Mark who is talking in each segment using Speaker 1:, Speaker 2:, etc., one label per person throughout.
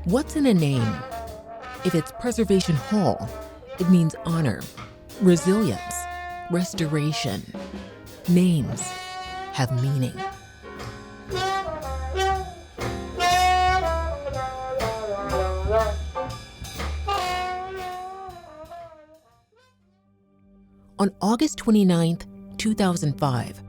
Speaker 1: What's in a name? If it's Preservation Hall, it means honor, resilience, restoration. Names have meaning. On August 29, 2005,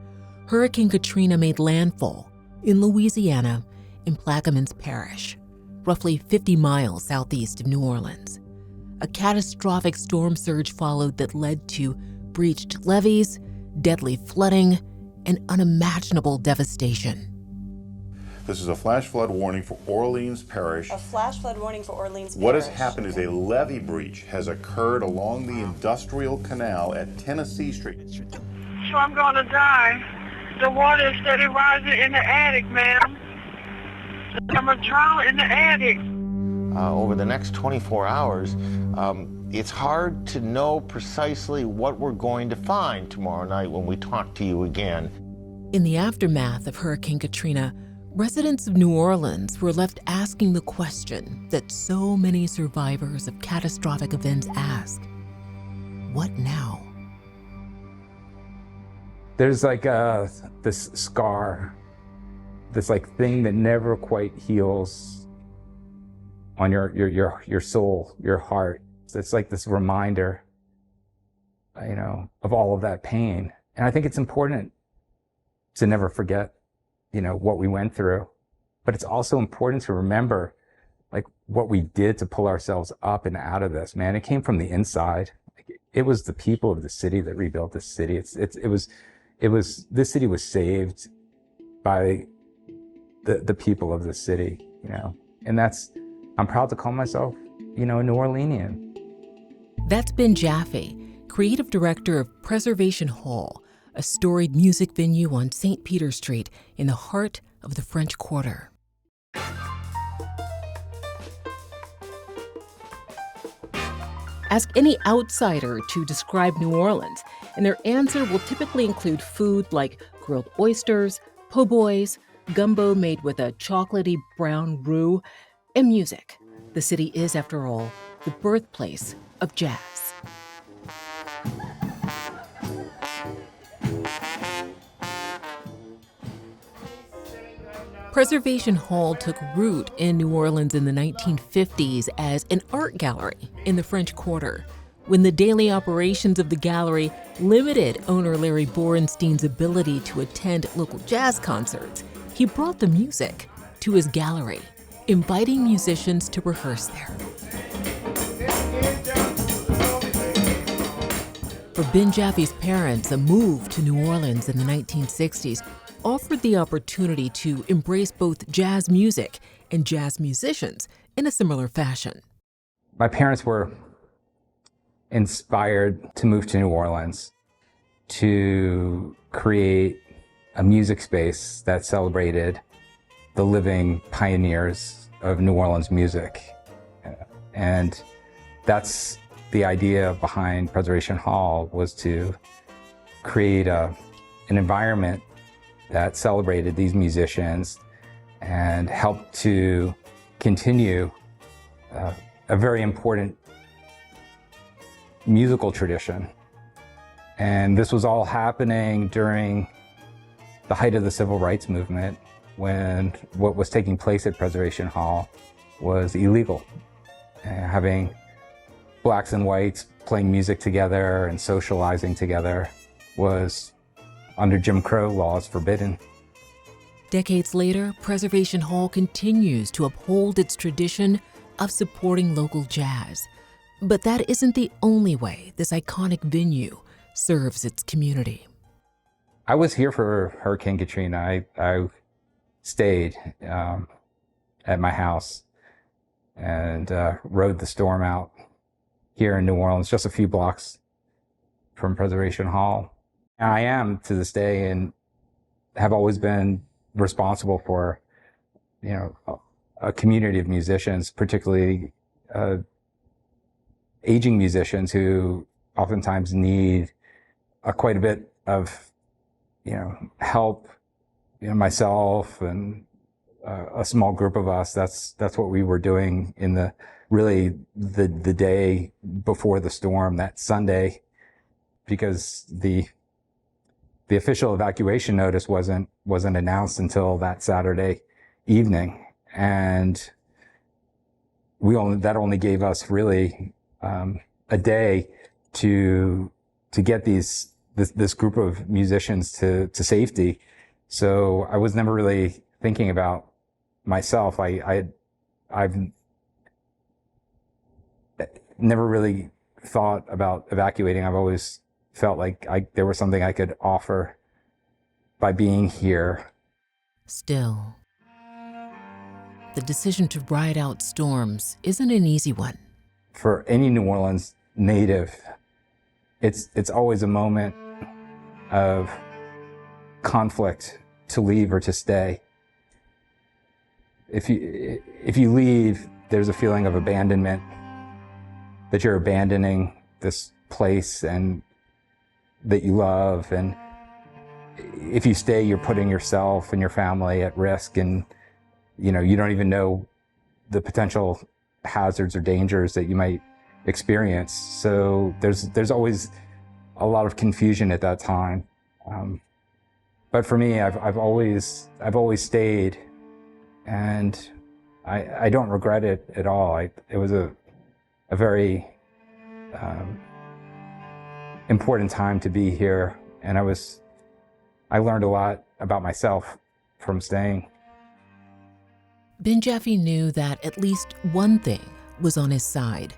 Speaker 1: Hurricane Katrina made landfall in Louisiana in Plaquemines Parish, roughly 50 miles southeast of New Orleans. A catastrophic storm surge followed that led to breached levees, deadly flooding, and unimaginable devastation.
Speaker 2: This is a flash flood warning for Orleans Parish.
Speaker 3: A flash flood warning for Orleans Parish.
Speaker 2: What has happened is a levee breach has occurred along the Industrial Canal at Tennessee Street.
Speaker 4: So I'm going to die. The water is steady rising in the attic, ma'am. I'm going to drown in the attic.
Speaker 5: Over the next 24 hours, it's hard to know precisely what we're going to find tomorrow night when we talk to you again.
Speaker 1: In the aftermath of Hurricane Katrina, residents of New Orleans were left asking the question that so many survivors of catastrophic events ask: what now?
Speaker 6: There's like this scar, this like thing that never quite heals on your soul, your heart. So it's like this reminder, of all of that pain. And I think it's important to never forget, what we went through. But it's also important to remember, like, what we did to pull ourselves up and out of this. Man, it came from the inside. It was the people of the city that rebuilt this city. This city was saved by the people of the city, and I'm proud to call myself, a New Orleanian.
Speaker 1: That's been Jaffe, creative director of Preservation Hall, a storied music venue on St. Peter Street in the heart of the French Quarter. Ask any outsider to describe New Orleans, and their answer will typically include food like grilled oysters, po' boys, gumbo made with a chocolatey brown roux, and music. The city is, after all, the birthplace of jazz. Preservation Hall took root in New Orleans in the 1950s as an art gallery in the French Quarter. When the daily operations of the gallery limited owner Larry Borenstein's ability to attend local jazz concerts, he brought the music to his gallery, inviting musicians to rehearse there. For Ben Jaffe's parents, a move to New Orleans in the 1960s offered the opportunity to embrace both jazz music and jazz musicians in a similar fashion.
Speaker 6: My parents were inspired to move to New Orleans to create a music space that celebrated the living pioneers of New Orleans music. And that's the idea behind Preservation Hall, was to create an environment that celebrated these musicians and helped to continue a very important musical tradition. And this was all happening during the height of the civil rights movement, when what was taking place at Preservation Hall was illegal. Having blacks and whites playing music together and socializing together was, under Jim Crow laws, forbidden.
Speaker 1: Decades later, Preservation Hall continues to uphold its tradition of supporting local jazz. But that isn't the only way this iconic venue serves its community.
Speaker 6: I was here for Hurricane Katrina. I stayed at my house and rode the storm out here in New Orleans, just a few blocks from Preservation Hall. And I am, to this day, and have always been responsible for, a community of musicians, particularly aging musicians who oftentimes need quite a bit of, help, myself and a small group of us, that's what we were doing in the day before the storm, that Sunday, because the official evacuation notice wasn't announced until that Saturday evening, and that only gave us really a day to get this group of musicians to safety. So I was never really thinking about myself. I've never really thought about evacuating. I've always felt like there was something I could offer by being here.
Speaker 1: Still, the decision to ride out storms isn't an easy one.
Speaker 6: For any New Orleans native, it's always a moment of conflict to leave or to stay. If you leave, there's a feeling of abandonment, that you're abandoning this place and that you love. And if you stay, you're putting yourself and your family at risk, and you don't even know the potential hazards or dangers that you might experience. So there's always a lot of confusion at that time. But for me, I've always stayed, and I don't regret it at all. It was a very important time to be here, and I learned a lot about myself from staying.
Speaker 1: Ben Jaffe knew that at least one thing was on his side: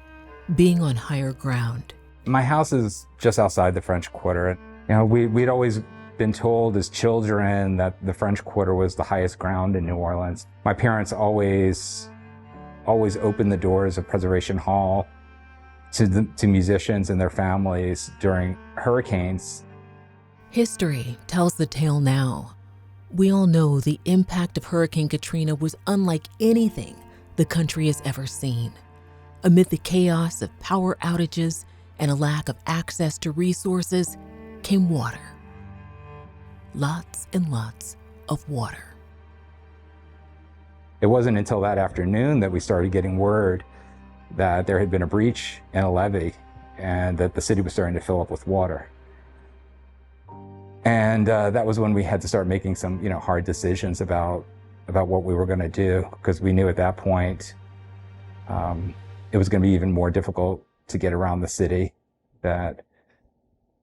Speaker 1: being on higher ground.
Speaker 6: My house is just outside the French Quarter. We'd always been told as children that the French Quarter was the highest ground in New Orleans. My parents always opened the doors of Preservation Hall to musicians and their families during hurricanes.
Speaker 1: History tells the tale now. We all know the impact of Hurricane Katrina was unlike anything the country has ever seen. Amid the chaos of power outages and a lack of access to resources came water. Lots and lots of water.
Speaker 6: It wasn't until that afternoon that we started getting word that there had been a breach in a levee and that the city was starting to fill up with water. And that was when we had to start making some, hard decisions about what we were going to do, because we knew at that point it was going to be even more difficult to get around the city. That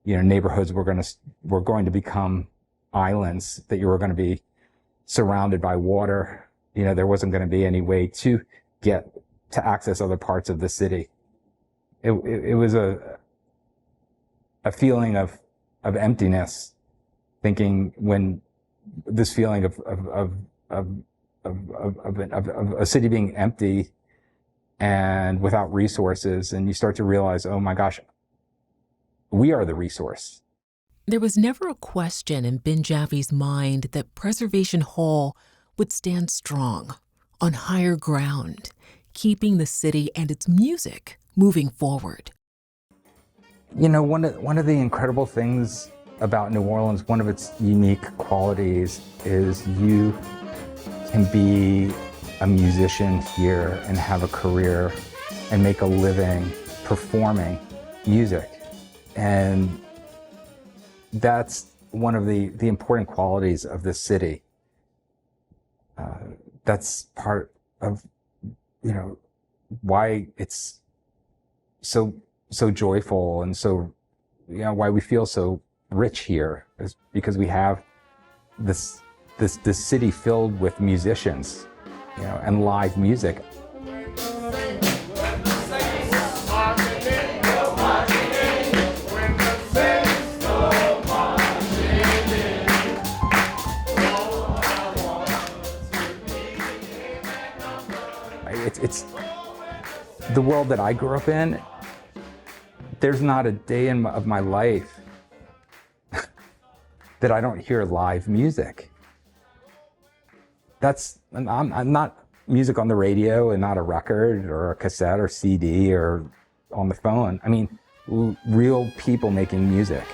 Speaker 6: neighborhoods were going to become islands, that you were going to be surrounded by water. There wasn't going to be any way to get to access other parts of the city. It was a feeling of emptiness, thinking when this feeling of a city being empty and without resources, and you start to realize, oh my gosh, we are the resource.
Speaker 1: There was never a question in Ben Jaffe's mind that Preservation Hall would stand strong on higher ground, keeping the city and its music moving forward.
Speaker 6: One of the incredible things about New Orleans, one of its unique qualities, is you can be a musician here and have a career and make a living performing music. And that's one of the important qualities of this city. That's part of, why it's so joyful, and so, why we feel so rich here, is because we have this city filled with musicians, and live music. It's the world that I grew up in. There's not a day of my life that I don't hear live music. I'm not music on the radio and not a record or a cassette or CD or on the phone. I mean, real people making music.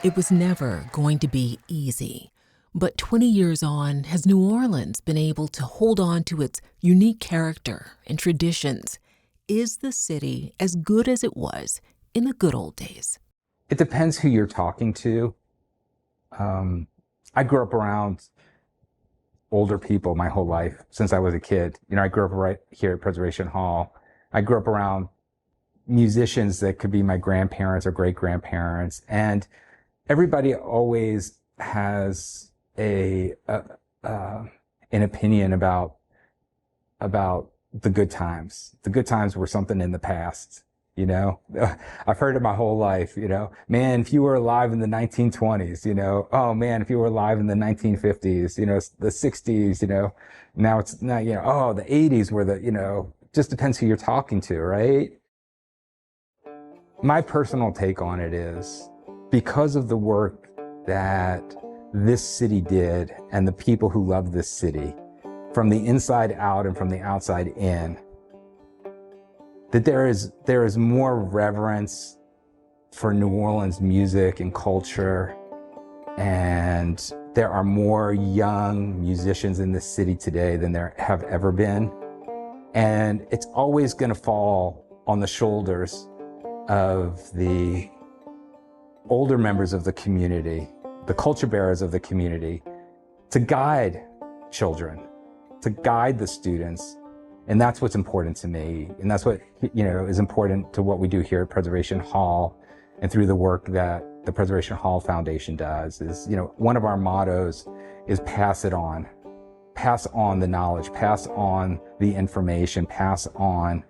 Speaker 1: It was never going to be easy. But 20 years on, has New Orleans been able to hold on to its unique character and traditions? Is the city as good as it was in the good old days?
Speaker 6: It depends who you're talking to. I grew up around older people my whole life since I was a kid. I grew up right here at Preservation Hall. I grew up around musicians that could be my grandparents or great-grandparents. And everybody always has an opinion about the good times. The good times were something in the past, I've heard it my whole life, man, if you were alive in the 1920s, oh man, if you were alive in the 1950s, the 60s, now it's not, oh, the 80s were just depends who you're talking to, right? My personal take on it is because of the work that this city did and the people who love this city from the inside out and from the outside in, that there is more reverence for New Orleans music and culture, and there are more young musicians in this city today than there have ever been. And it's always going to fall on the shoulders of the older members of the community, the culture bearers of the community, to guide children, to guide the students. And that's what's important to me. And that's what, is important to what we do here at Preservation Hall and through the work that the Preservation Hall Foundation does is, one of our mottos is pass it on. Pass on the knowledge, pass on the information, pass on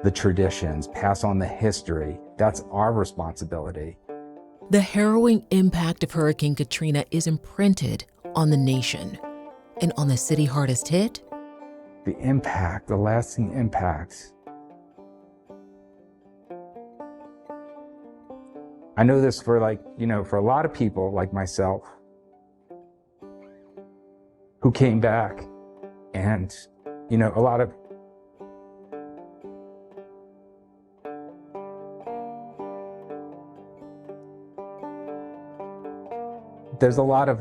Speaker 6: the traditions, pass on the history. That's our responsibility.
Speaker 1: The harrowing impact of Hurricane Katrina is imprinted on the nation. And on the city hardest hit,
Speaker 6: the impact, the lasting impact. I know this for for a lot of people like myself who came back and, a lot of there's a lot of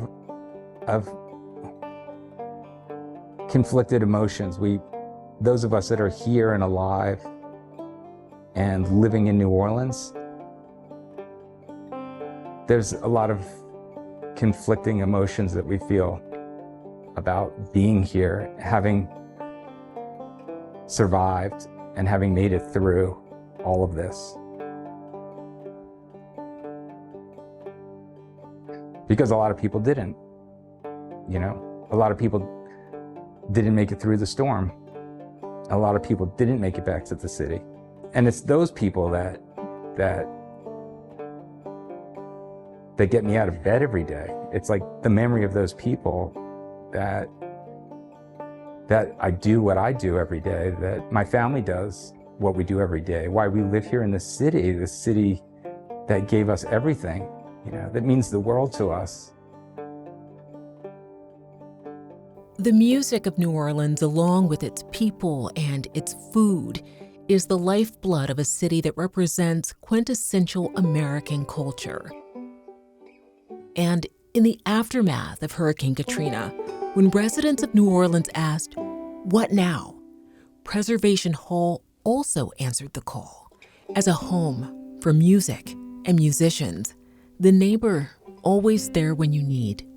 Speaker 6: conflicted emotions. Those of us that are here and alive and living in New Orleans, there's a lot of conflicting emotions that we feel about being here, having survived and having made it through all of this. Because a lot of people didn't, a lot of people didn't make it through the storm. A lot of people didn't make it back to the city. And it's those people that get me out of bed every day. It's like the memory of those people that I do what I do every day, that my family does what we do every day, why we live here in the city that gave us everything, that means the world to us.
Speaker 1: The music of New Orleans, along with its people and its food, is the lifeblood of a city that represents quintessential American culture. And in the aftermath of Hurricane Katrina, when residents of New Orleans asked, "What now?" Preservation Hall also answered the call. As a home for music and musicians, the neighbor always there when you need.